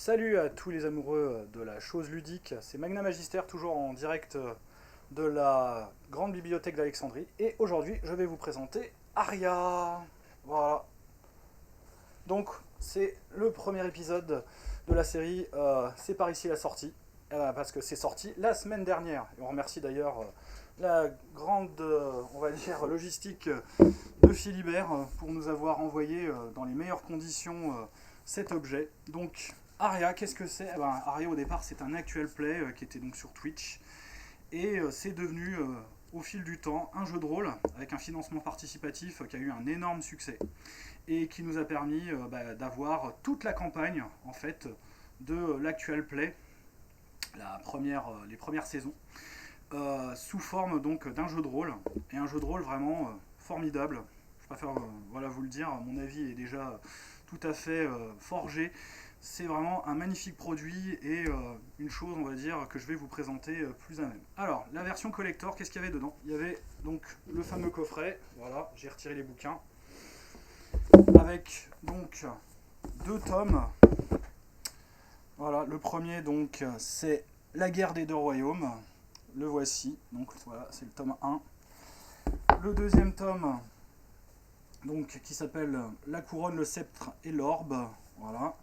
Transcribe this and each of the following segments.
Salut à tous les amoureux de la chose ludique, c'est Magna Magister, toujours en direct de la grande bibliothèque d'Alexandrie. Et aujourd'hui, je vais vous présenter Aria. Voilà. Donc, c'est le premier épisode de la série C'est par ici la sortie. Parce que c'est sorti la semaine dernière. Et on remercie d'ailleurs la grande, on va dire, logistique de Philibert pour nous avoir envoyé dans les meilleures conditions cet objet. Donc, Aria, qu'est-ce que c'est? Aria, au départ, c'est un actual play qui était donc sur Twitch. Et c'est devenu, au fil du temps, un jeu de rôle avec un financement participatif qui a eu un énorme succès et qui nous a permis d'avoir toute la campagne, en fait, de l'actual play, les premières saisons, sous forme donc d'un jeu de rôle, et un jeu de rôle vraiment formidable. Je préfère voilà, vous le dire, mon avis est déjà tout à fait forgé. C'est vraiment un magnifique produit et une chose, on va dire, que je vais vous présenter plus à même. Alors, la version collector, qu'est-ce qu'il y avait dedans? Il y avait donc le fameux coffret, voilà, j'ai retiré les bouquins, avec donc deux tomes. Voilà, le premier donc c'est La guerre des deux royaumes, le voici, donc voilà, c'est le tome 1. Le deuxième tome, donc, qui s'appelle La couronne, le sceptre et l'orbe, voilà.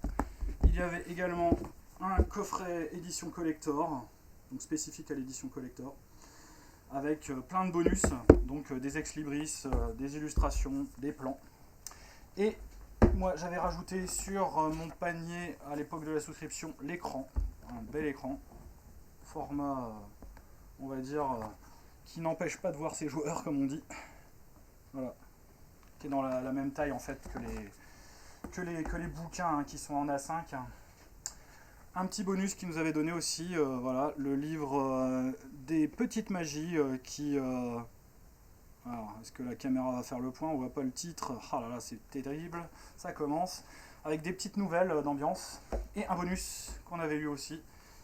Il y avait également un coffret édition collector, donc spécifique à l'édition collector, avec plein de bonus, donc des ex-libris, des illustrations, des plans. Et moi j'avais rajouté sur mon panier à l'époque de la souscription l'écran, un bel écran, format, on va dire, qui n'empêche pas de voir ses joueurs comme on dit. Voilà, qui est dans la même taille en fait que les bouquins qui sont en A5. Un petit bonus qui nous avait donné aussi, voilà, le livre des petites magies alors, est-ce que la caméra va faire le point? On voit pas le titre. Ah là là, c'est terrible. Ça commence avec des petites nouvelles d'ambiance et un bonus qu'on avait eu aussi,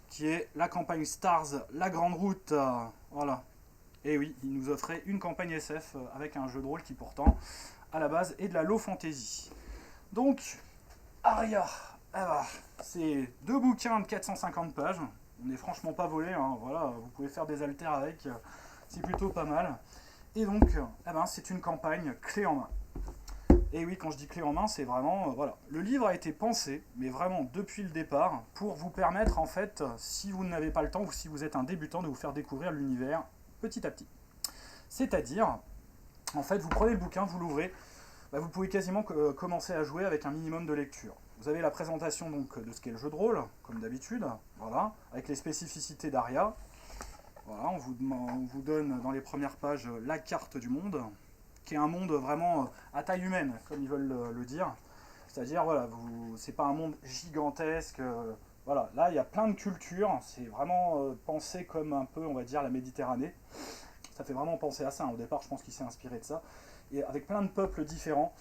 qui est la campagne Stars, la grande route. Voilà. Et oui, il nous offrait une campagne SF avec un jeu de rôle qui pourtant, à la base, est de la low fantasy. Donc, Aria, c'est deux bouquins de 450 pages. On n'est franchement pas volé, hein. Voilà, vous pouvez faire des haltères avec, c'est plutôt pas mal. Et donc, c'est une campagne clé en main. Et oui, quand je dis clé en main, c'est vraiment, voilà. Le livre a été pensé, mais vraiment depuis le départ, pour vous permettre, en fait, si vous n'avez pas le temps ou si vous êtes un débutant, de vous faire découvrir l'univers petit à petit. C'est-à-dire, en fait, vous prenez le bouquin, vous l'ouvrez, vous pouvez quasiment commencer à jouer avec un minimum de lecture. Vous avez la présentation donc de ce qu'est le jeu de rôle, comme d'habitude, voilà, avec les spécificités d'Aria. Voilà, on vous donne dans les premières pages la carte du monde, qui est un monde vraiment à taille humaine, comme ils veulent le dire. C'est-à-dire, voilà, c'est pas un monde gigantesque. Voilà, là, il y a plein de cultures. C'est vraiment pensé comme un peu, on va dire, la Méditerranée. Ça fait vraiment penser à ça. Au départ, je pense qu'il s'est inspiré de ça. Et avec plein de peuples différents,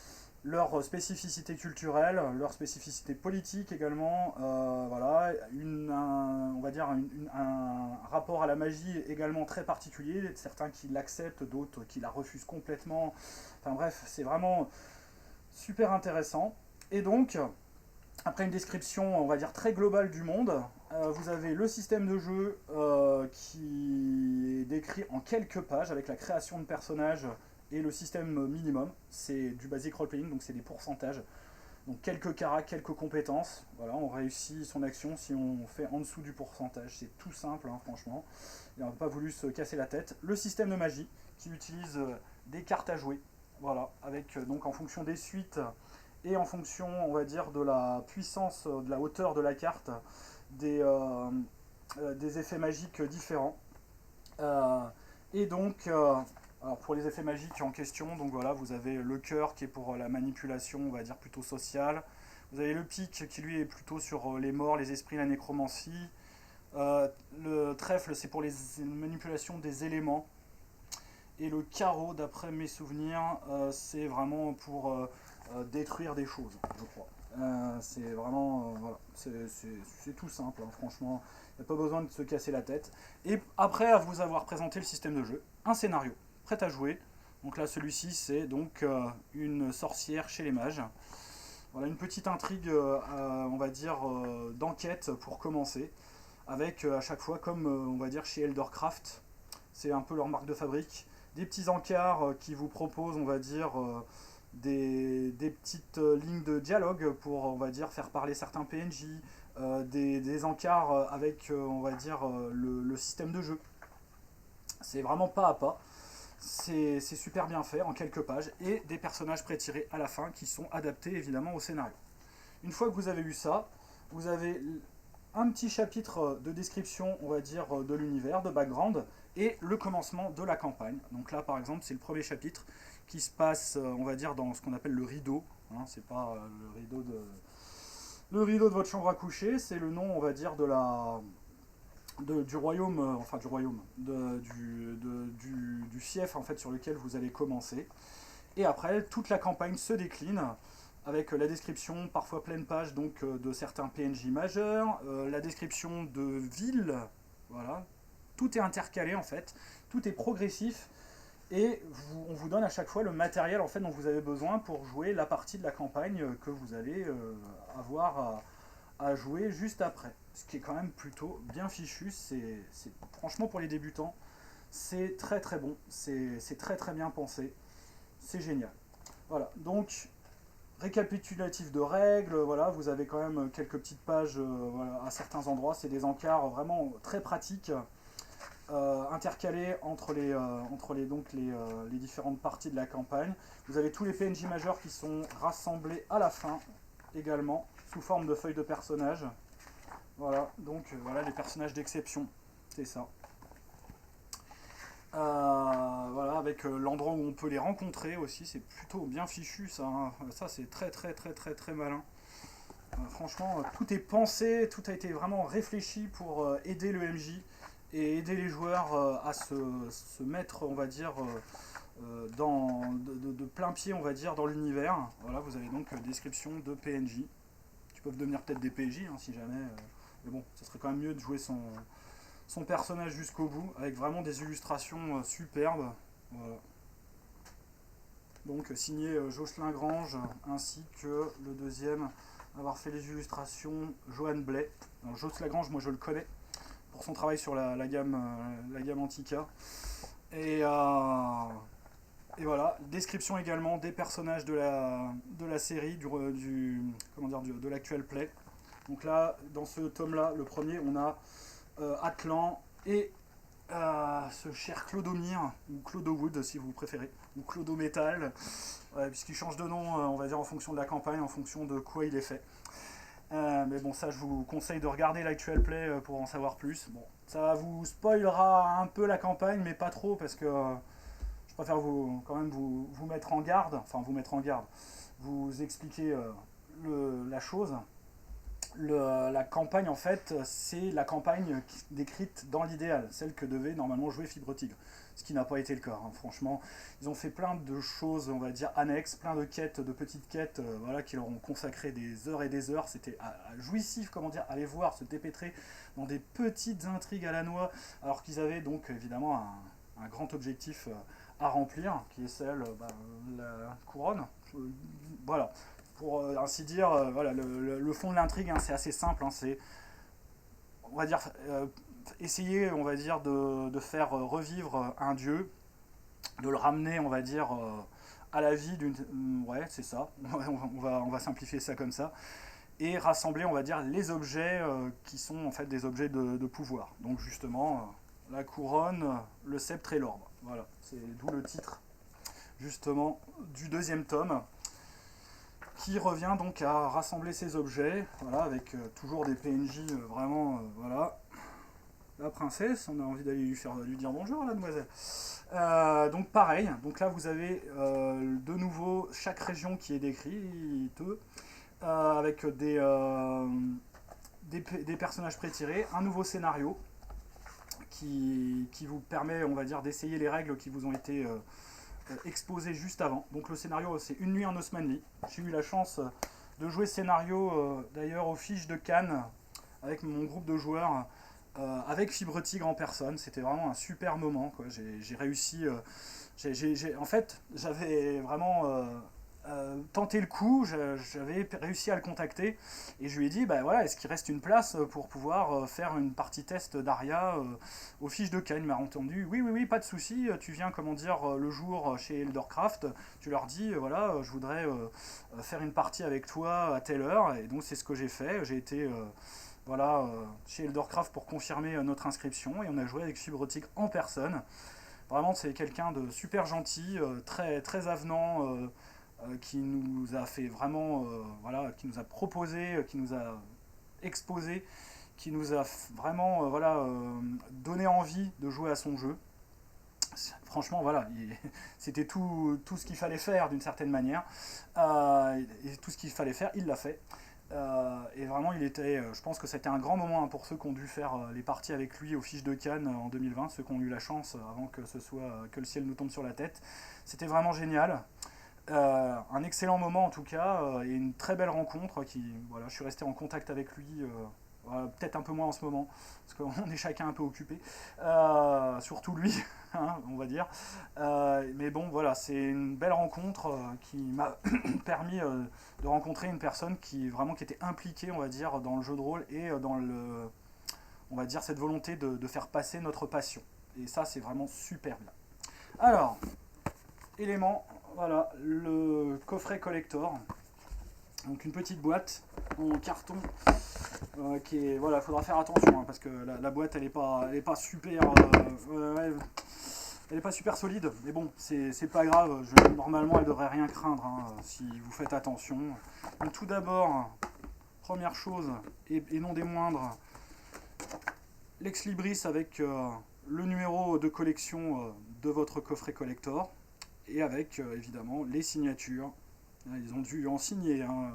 leurs spécificités culturelles, leurs spécificités politiques également, voilà, on va dire un rapport à la magie également très particulier, certains qui l'acceptent, d'autres qui la refusent complètement, enfin bref, c'est vraiment super intéressant. Et donc, après une description, on va dire, très globale du monde, vous avez le système de jeu qui est décrit en quelques pages avec la création de personnages et le système minimum. C'est du basic role-playing, donc c'est des pourcentages. Donc quelques caras, quelques compétences. Voilà, on réussit son action si on fait en dessous du pourcentage. C'est tout simple, hein, franchement. Et on n'a pas voulu se casser la tête. Le système de magie qui utilise des cartes à jouer. Voilà, avec donc en fonction des suites et en fonction, on va dire, de la puissance, de la hauteur de la carte, des effets magiques différents. Et donc, alors pour les effets magiques en question, donc voilà, vous avez le cœur qui est pour la manipulation, on va dire, plutôt sociale. Vous avez le pic qui lui est plutôt sur les morts, les esprits, la nécromancie. Le trèfle, c'est pour les manipulations des éléments. Et le carreau, d'après mes souvenirs, c'est vraiment pour détruire des choses, je crois. C'est vraiment, voilà, c'est tout simple, hein, franchement. Il n'y a pas besoin de se casser la tête. Et après à vous avoir présenté le système de jeu, un scénario prêt à jouer. Donc là, celui-ci, c'est donc une sorcière chez les mages. Voilà une petite intrigue, on va dire, d'enquête pour commencer, avec à chaque fois, comme on va dire chez Eldercraft, c'est un peu leur marque de fabrique, des petits encarts qui vous proposent, on va dire, des petites lignes de dialogue pour, on va dire, faire parler certains PNJ, des encarts avec, on va dire, le système de jeu. C'est vraiment pas à pas. C'est super bien fait en quelques pages et des personnages pré-tirés à la fin qui sont adaptés évidemment au scénario. Une fois que vous avez eu ça, vous avez un petit chapitre de description, on va dire, de l'univers, de background, et le commencement de la campagne. Donc là, par exemple, c'est le premier chapitre qui se passe, on va dire, dans ce qu'on appelle le rideau. Hein, c'est pas le rideau de votre chambre à coucher, c'est le nom, on va dire, du royaume, enfin du royaume, du fief en fait sur lequel vous allez commencer. Et après, toute la campagne se décline avec la description, parfois pleine page, donc de certains PNJ majeurs, la description de villes, voilà. Tout est intercalé en fait, tout est progressif et on vous donne à chaque fois le matériel en fait dont vous avez besoin pour jouer la partie de la campagne que vous allez avoir à jouer juste après. Ce qui est quand même plutôt bien fichu, franchement pour les débutants, c'est très très bon, c'est très très bien pensé, c'est génial. Voilà, donc récapitulatif de règles, voilà, vous avez quand même quelques petites pages voilà, à certains endroits, c'est des encarts vraiment très pratiques, intercalés entre les différentes parties de la campagne. Vous avez tous les PNJ majeurs qui sont rassemblés à la fin également, sous forme de feuilles de personnages. Voilà, donc voilà les personnages d'exception, c'est ça. Voilà, avec l'endroit où on peut les rencontrer aussi, c'est plutôt bien fichu ça, hein. Ça c'est très très très très très malin. Franchement, tout est pensé, tout a été vraiment réfléchi pour aider le MJ et aider les joueurs à se mettre, on va dire, de plein pied, on va dire, dans l'univers. Voilà, vous avez donc description de PNJ, qui peuvent devenir peut-être des PJ, hein, si jamais. Mais bon, ce serait quand même mieux de jouer son personnage jusqu'au bout, avec vraiment des illustrations superbes. Voilà. Donc signé Jocelyn Grange, ainsi que le deuxième avoir fait les illustrations, Johan Blais. Alors, Jocelyn Grange, moi je le connais pour son travail sur la gamme Antica. Et voilà, description également des personnages de la série, de l'actuel play. Donc là, dans ce tome-là, le premier, on a Atlan et ce cher Clodomir, ou Clodowood si vous préférez, ou Clodométal, puisqu'il change de nom, on va dire, en fonction de la campagne, en fonction de quoi il est fait. Mais bon, ça, je vous conseille de regarder l'actuel play pour en savoir plus. Bon, ça vous spoilera un peu la campagne, mais pas trop, parce que je préfère quand même vous mettre en garde, vous expliquer la chose. La campagne, en fait, c'est la campagne décrite dans l'idéal, celle que devait normalement jouer Fibre Tigre, ce qui n'a pas été le cas, hein. Franchement, ils ont fait plein de choses, on va dire, annexes, plein de quêtes, de petites quêtes, voilà, qui leur ont consacré des heures et des heures. C'était jouissif, comment dire, aller voir, se dépêtrer dans des petites intrigues à la noix, alors qu'ils avaient donc évidemment un grand objectif à remplir, qui est celle, la couronne. Voilà, pour ainsi dire, voilà, le fond de l'intrigue, hein, c'est assez simple, hein, c'est, on va dire, essayer, on va dire, de faire revivre un dieu, de le ramener, on va dire, à la vie ouais, c'est ça, on va simplifier ça comme ça, et rassembler, on va dire, les objets qui sont en fait des objets de pouvoir. Donc justement, la couronne, le sceptre et l'orbe. Voilà, c'est d'où le titre, justement, du deuxième tome, qui revient donc à rassembler ces objets, voilà, avec toujours des PNJ vraiment, voilà. La princesse, on a envie d'aller lui dire bonjour, la demoiselle. Donc pareil, donc là vous avez de nouveau chaque région qui est décrite, avec des personnages pré-tirés, un nouveau scénario qui vous permet, on va dire, d'essayer les règles qui vous ont été exposé juste avant. Donc le scénario, c'est Une nuit en Osmanli. J'ai eu la chance de jouer ce scénario d'ailleurs aux fiches de Cannes avec mon groupe de joueurs, avec Fibre Tigre en personne. C'était vraiment un super moment, quoi. J'ai réussi. En fait, j'avais vraiment tenté le coup, j'avais réussi à le contacter et je lui ai dit bah voilà, est-ce qu'il reste une place pour pouvoir faire une partie test d'Aria aux fiches de camp. Il m'a entendu, oui oui oui, pas de souci, tu viens comment dire le jour chez Eldercraft, tu leur dis voilà, je voudrais faire une partie avec toi à telle heure, et donc c'est ce que j'ai fait, j'ai été voilà, chez Eldercraft pour confirmer notre inscription et on a joué avec Fibrotique en personne. Vraiment, c'est quelqu'un de super gentil, très, très avenant, qui nous a fait vraiment, voilà, qui nous a proposé, qui nous a exposé, qui nous a vraiment, voilà, donné envie de jouer à son jeu. Franchement, voilà, c'était tout ce qu'il fallait faire d'une certaine manière. Et tout ce qu'il fallait faire, il l'a fait. Et vraiment, je pense que c'était un grand moment hein, pour ceux qui ont dû faire les parties avec lui aux fiches de Cannes en 2020, ceux qui ont eu la chance avant que le ciel nous tombe sur la tête. C'était vraiment génial. Un excellent moment en tout cas, et une très belle rencontre. Voilà, je suis resté en contact avec lui. Peut-être un peu moins en ce moment, parce qu'on est chacun un peu occupé. Surtout lui, hein, on va dire. Mais bon, voilà, c'est une belle rencontre qui m'a permis de rencontrer une personne qui était impliquée, on va dire, dans le jeu de rôle et dans on va dire, cette volonté de faire passer notre passion. Et ça, c'est vraiment super bien. Alors, élément, voilà, le coffret collector. Donc une petite boîte en carton qui est, voilà, faudra faire attention hein, parce que la boîte elle est pas super elle est pas super solide, mais bon c'est pas grave, normalement elle devrait rien craindre hein, si vous faites attention. Donc tout d'abord, première chose et non des moindres, l'ex libris avec le numéro de collection de votre coffret collector et avec évidemment les signatures. Ils ont dû en signer, hein,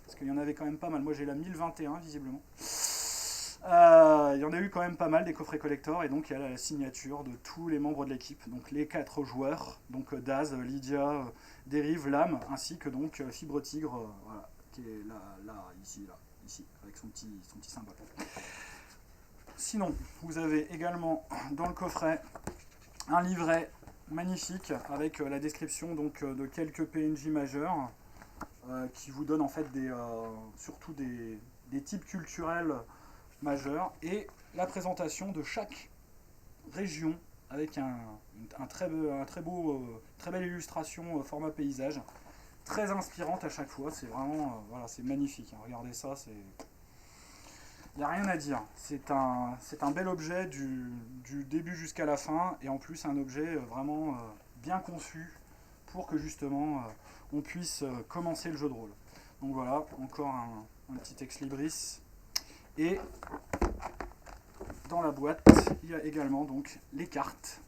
parce qu'il y en avait quand même pas mal. Moi j'ai la 1021 visiblement. Il y en a eu quand même pas mal des coffrets collector, et donc il y a la signature de tous les membres de l'équipe, donc les 4 joueurs, donc Daz, Lydia, Dérive, Lame, ainsi que donc Fibre Tigre, voilà, qui est ici, avec son petit symbole. Sinon, vous avez également dans le coffret un livret magnifique avec la description donc, de quelques PNJ majeurs qui vous donne en fait surtout des types culturels majeurs et la présentation de chaque région avec très belle illustration format paysage, très inspirante à chaque fois. C'est vraiment voilà, c'est magnifique hein. Regardez ça, il n'y a rien à dire. C'est un bel objet du début jusqu'à la fin, et en plus un objet vraiment bien conçu pour que justement on puisse commencer le jeu de rôle. Donc voilà, encore un petit ex libris. Et dans la boîte, il y a également donc les cartes.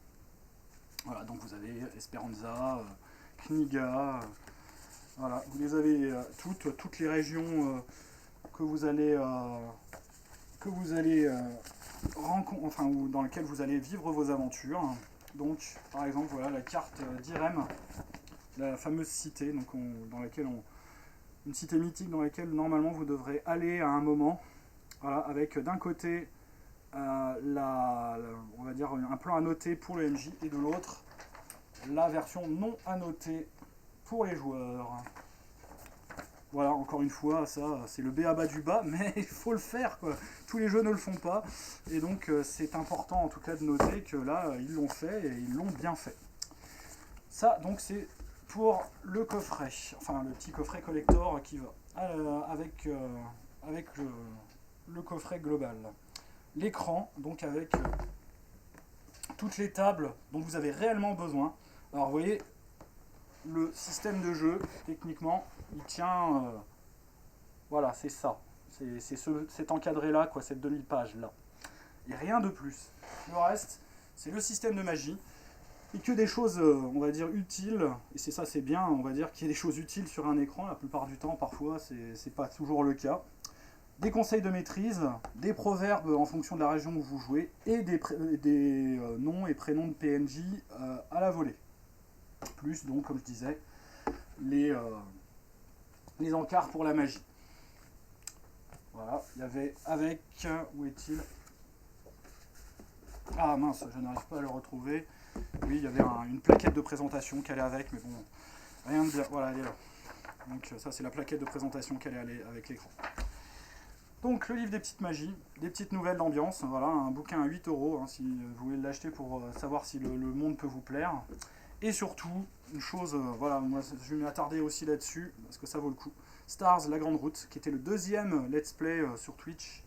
Voilà, donc vous avez Esperanza, Kniga, voilà, vous les avez toutes les régions que vous allez ou dans lesquelles vous allez vivre vos aventures. Donc, par exemple, voilà la carte d'Irem, la fameuse cité, donc une cité mythique dans laquelle normalement vous devrez aller à un moment. Voilà, avec d'un côté on va dire un plan annoté pour le MJ et de l'autre la version non annotée pour les joueurs. Voilà, encore une fois, ça c'est le b.a.-ba du bas, mais il faut le faire quoi. Tous les jeux ne le font pas, et donc c'est important en tout cas de noter que là ils l'ont fait et ils l'ont bien fait. Ça donc c'est pour le coffret, enfin le petit coffret collector qui va avec le coffret global. L'écran donc avec toutes les tables dont vous avez réellement besoin. Alors vous voyez, le système de jeu, techniquement, il tient... voilà, c'est ça. C'est cet encadré-là, quoi, cette demi-page-là. Et rien de plus. Le reste, c'est le système de magie. Et que des choses, on va dire, utiles. Et c'est bien, on va dire, qu'il y ait des choses utiles sur un écran. La plupart du temps, parfois, c'est pas toujours le cas. Des conseils de maîtrise, des proverbes en fonction de la région où vous jouez, et des noms et prénoms de PNJ à la volée. Plus donc, comme je disais, les encarts pour la magie. Voilà, il y avait avec... où est-il? Ah mince, je n'arrive pas à le retrouver. Oui, il y avait une plaquette de présentation qui allait avec, mais bon, rien de bien. Voilà, elle est là. Donc ça c'est la plaquette de présentation qu'elle est avec l'écran. Donc le livre des petites magies, des petites nouvelles d'ambiance, voilà, un bouquin à 8 € hein, si vous voulez l'acheter pour savoir si le monde peut vous plaire. Et surtout, une chose, voilà, moi je vais m'attarder aussi là-dessus, parce que ça vaut le coup. Stars, la grande route, qui était le deuxième let's play sur Twitch,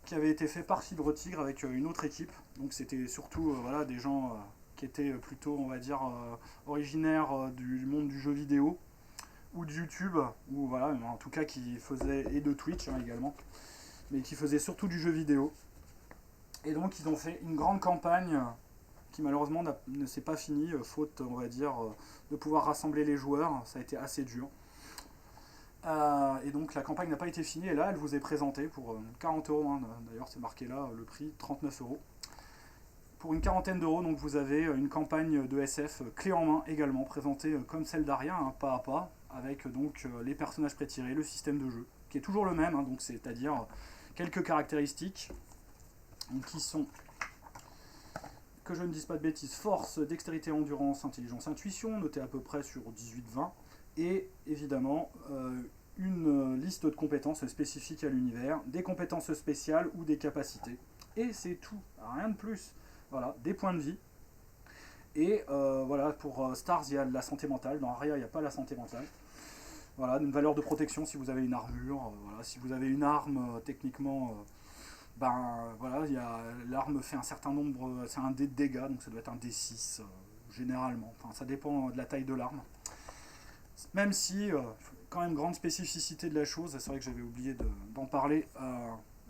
qui avait été fait par Fibre Tigre avec une autre équipe. Donc c'était surtout voilà, des gens qui étaient plutôt, on va dire, originaires du monde du jeu vidéo, ou de YouTube, ou voilà, en tout cas qui faisaient, et de Twitch hein, également, mais qui faisaient surtout du jeu vidéo. Et donc ils ont fait une grande campagne qui malheureusement ne s'est pas finie, faute on va dire de pouvoir rassembler les joueurs, ça a été assez dur. Et donc la campagne n'a pas été finie, et là elle vous est présentée pour 40 €, hein, d'ailleurs c'est marqué là le prix, 39 €. Pour une quarantaine d'euros, donc vous avez une campagne de SF clé en main également, présentée comme celle d'Aria, hein, pas à pas, avec donc les personnages prétirés, le système de jeu, qui est toujours le même, hein, donc c'est-à-dire quelques caractéristiques qui sont, que je ne dise pas de bêtises, force, dextérité, endurance, intelligence, intuition, notée à peu près sur 18-20, et évidemment une liste de compétences spécifiques à l'univers, des compétences spéciales ou des capacités. Et c'est tout, rien de plus. Voilà, des points de vie. Et voilà, pour Stars, il y a de la santé mentale. Dans Aria, il n'y a pas la santé mentale. Voilà, une valeur de protection si vous avez une armure. Voilà, si vous avez une arme, techniquement, ben voilà, l'arme fait un certain nombre, c'est un dé de dégâts, donc ça doit être un D6 généralement. Enfin, ça dépend de la taille de l'arme. Même si, quand même, grande spécificité de la chose, c'est vrai que j'avais oublié d'en parler,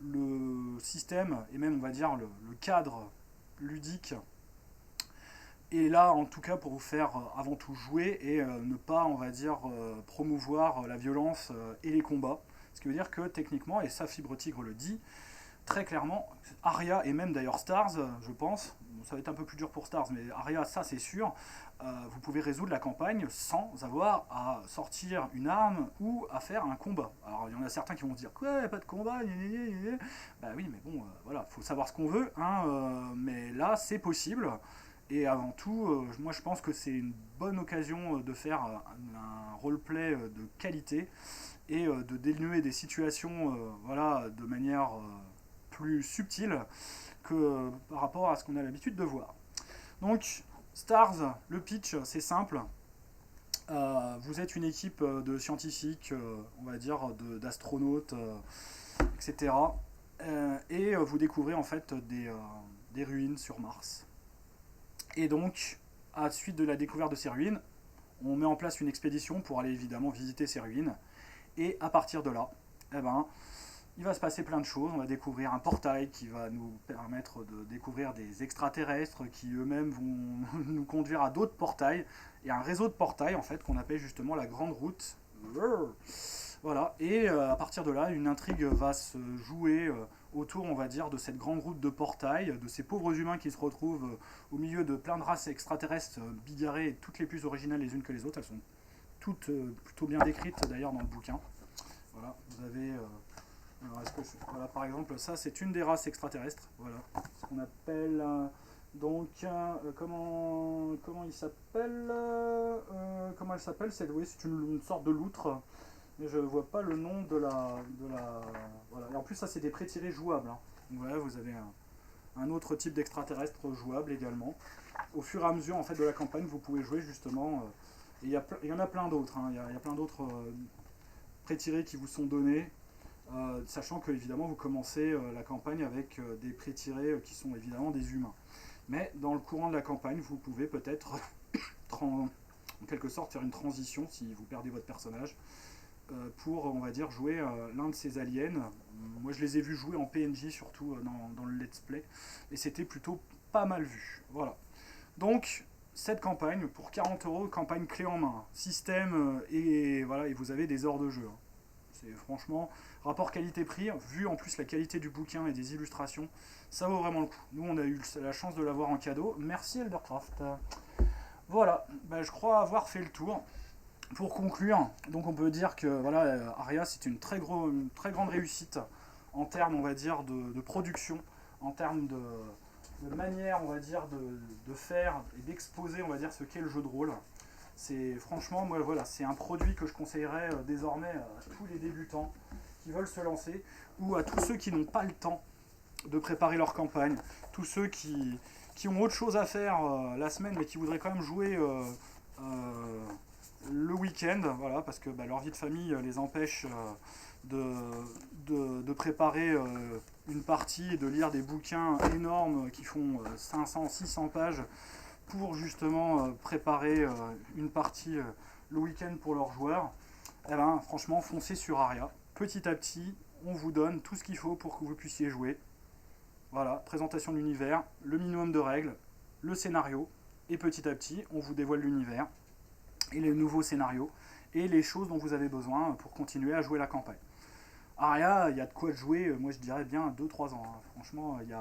le système, et même on va dire le cadre ludique, et là en tout cas pour vous faire avant tout jouer et ne pas on va dire promouvoir la violence et les combats, ce qui veut dire que techniquement, et ça Fibre Tigre le dit très clairement, Aria et même d'ailleurs Stars je pense, ça va être un peu plus dur pour Stars mais Aria ça c'est sûr, vous pouvez résoudre la campagne sans avoir à sortir une arme ou à faire un combat. Alors il y en a certains qui vont se dire quoi, pas de combat, bah oui mais bon voilà, faut savoir ce qu'on veut, hein, mais là c'est possible. Et avant tout, moi je pense que c'est une bonne occasion de faire un roleplay de qualité et de dénuer des situations voilà, de manière plus subtile que par rapport à ce qu'on a l'habitude de voir. Donc, Stars, le pitch, c'est simple. Vous êtes une équipe de scientifiques, on va dire, d'astronautes, etc. Et vous découvrez en fait des ruines sur Mars. Et donc, à la suite de la découverte de ces ruines, on met en place une expédition pour aller évidemment visiter ces ruines. Et à partir de là, eh ben, il va se passer plein de choses. On va découvrir un portail qui va nous permettre de découvrir des extraterrestres qui eux-mêmes vont nous conduire à d'autres portails. Et un réseau de portails en fait qu'on appelle justement la Grande Route. Voilà. Et à partir de là, une intrigue va se jouer autour, on va dire, de cette grande route de portail, de ces pauvres humains qui se retrouvent au milieu de plein de races extraterrestres bigarrées, toutes les plus originales les unes que les autres. Elles sont toutes plutôt bien décrites d'ailleurs dans le bouquin. Voilà, vous avez... alors voilà, par exemple, ça c'est une des races extraterrestres. Voilà, ce qu'on appelle... donc, comment il s'appelle comment elle s'appelle oui, c'est une sorte de loutre. Mais je vois pas le nom de la voilà. Et en plus, ça, c'est des pré-tirés jouables. Hein. Donc voilà, vous avez un autre type d'extraterrestre jouable également. Au fur et à mesure en fait, de la campagne, vous pouvez jouer justement. Et il y en a plein d'autres. Hein. Il y a plein d'autres pré-tirés qui vous sont donnés. Sachant que, évidemment, vous commencez la campagne avec des pré-tirés qui sont évidemment des humains. Mais dans le courant de la campagne, vous pouvez peut-être, en quelque sorte, faire une transition si vous perdez votre personnage. Pour, on va dire, jouer l'un de ces aliens. Moi, je les ai vus jouer en PNJ, surtout dans le let's play, et c'était plutôt pas mal vu. Voilà. Donc, cette campagne, pour 40 €, campagne clé en main. Système, et voilà, et vous avez des heures de jeu. Hein. C'est franchement, rapport qualité-prix, vu en plus la qualité du bouquin et des illustrations, ça vaut vraiment le coup. Nous, on a eu la chance de l'avoir en cadeau. Merci Eldercraft. Voilà, ben, je crois avoir fait le tour. Pour conclure, donc on peut dire que voilà, Aria c'est une très grande réussite en termes, on va dire, de production, en termes de manière, on va dire, de faire et d'exposer, on va dire, ce qu'est le jeu de rôle. Franchement, moi, voilà, c'est un produit que je conseillerais désormais à tous les débutants qui veulent se lancer, ou à tous ceux qui n'ont pas le temps de préparer leur campagne, tous ceux qui ont autre chose à faire la semaine, mais qui voudraient quand même jouer euh, le week-end, voilà, parce que leur vie de famille les empêche de préparer une partie et de lire des bouquins énormes qui font 500, 600 pages pour justement préparer une partie le week-end pour leurs joueurs. Eh ben, franchement, foncez sur Aria. Petit à petit, on vous donne tout ce qu'il faut pour que vous puissiez jouer. Voilà, présentation de l'univers, le minimum de règles, le scénario, et petit à petit, on vous dévoile l'univers et les nouveaux scénarios et les choses dont vous avez besoin pour continuer à jouer la campagne. Aria, il y a de quoi jouer, moi je dirais bien 2-3 ans. Hein. Franchement, il y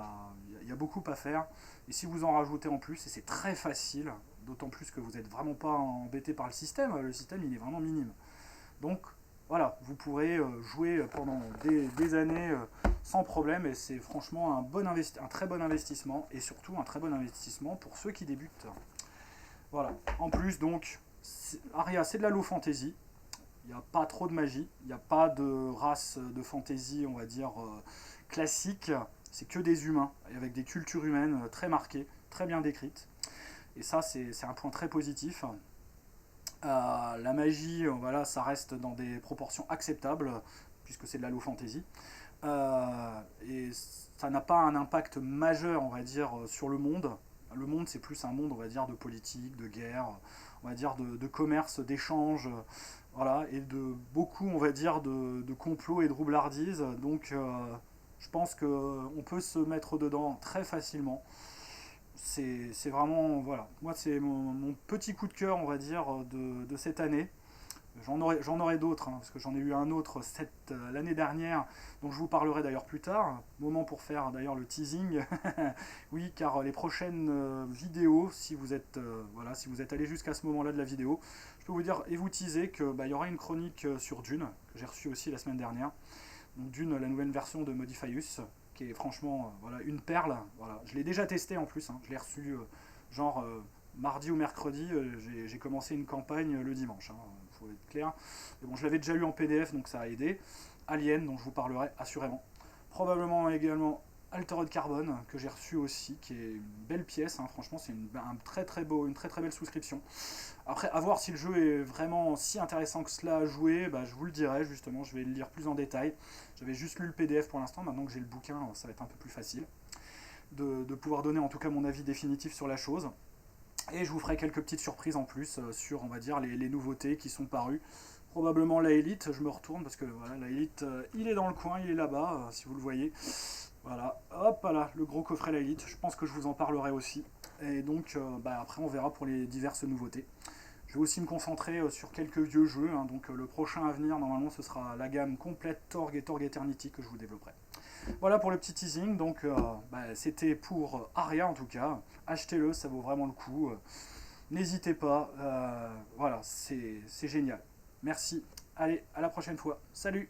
a beaucoup à faire. Et si vous en rajoutez en plus, et c'est très facile, d'autant plus que vous n'êtes vraiment pas embêté par le système il est vraiment minime. Donc voilà, vous pourrez jouer pendant des années sans problème et c'est franchement un très bon investissement et surtout un très bon investissement pour ceux qui débutent. Voilà, en plus donc, Aria c'est de la low fantasy, il n'y a pas trop de magie, il n'y a pas de race de fantasy on va dire classique, c'est que des humains avec des cultures humaines très marquées, très bien décrites et ça c'est un point très positif. La magie, voilà, ça reste dans des proportions acceptables, puisque c'est de la low fantasy. Et ça n'a pas un impact majeur, on va dire, sur le monde. Le monde, c'est plus un monde, on va dire, de politique, de guerre, on va dire, de commerce, d'échange, voilà, et de beaucoup, on va dire, de complots et de roublardises. Donc, je pense qu'on peut se mettre dedans très facilement. C'est vraiment, voilà, moi c'est mon petit coup de cœur, on va dire, de cette année. J'en aurai d'autres, hein, parce que j'en ai eu un autre l'année dernière, dont je vous parlerai d'ailleurs plus tard. Moment pour faire d'ailleurs le teasing. Oui, car les prochaines vidéos, si vous êtes allé jusqu'à ce moment-là de la vidéo, je peux vous dire et vous teaser que y aura une chronique sur Dune, que j'ai reçue aussi la semaine dernière. Donc Dune, la nouvelle version de Modifius, qui est franchement voilà, une perle. Voilà. Je l'ai déjà testé en plus, hein. Je l'ai reçu genre mardi ou mercredi, j'ai commencé une campagne le dimanche, hein, faut être clair. Mais bon, je l'avais déjà lu en PDF, donc ça a aidé. Alien, dont je vous parlerai assurément. Probablement également Altered Carbon, que j'ai reçu aussi, qui est une belle pièce, hein. Franchement c'est une très très belle souscription. Après, à voir si le jeu est vraiment si intéressant que cela à jouer, je vous le dirai justement, je vais le lire plus en détail. J'avais juste lu le PDF pour l'instant, maintenant que j'ai le bouquin, ça va être un peu plus facile de pouvoir donner en tout cas mon avis définitif sur la chose. Et je vous ferai quelques petites surprises en plus sur, on va dire, les nouveautés qui sont parues. Probablement la Elite, je me retourne parce que voilà, la Elite, il est dans le coin, il est là-bas, si vous le voyez. Voilà, hop là, le gros coffret la Elite, je pense que je vous en parlerai aussi. Et donc, après, on verra pour les diverses nouveautés. Je vais aussi me concentrer sur quelques vieux jeux, hein, donc le prochain à venir, normalement, ce sera la gamme complète Torg et Torg Eternity que je vous développerai. Voilà pour le petit teasing, donc c'était pour Aria en tout cas. Achetez-le, ça vaut vraiment le coup. N'hésitez pas, voilà, c'est génial. Merci, allez, à la prochaine fois. Salut!